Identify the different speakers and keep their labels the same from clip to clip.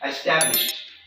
Speaker 1: established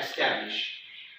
Speaker 1: establish.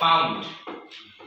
Speaker 1: found,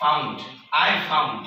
Speaker 1: found, I found,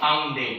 Speaker 1: founded.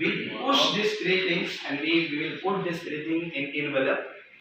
Speaker 1: we push these three things and we will put this three thing in envelope,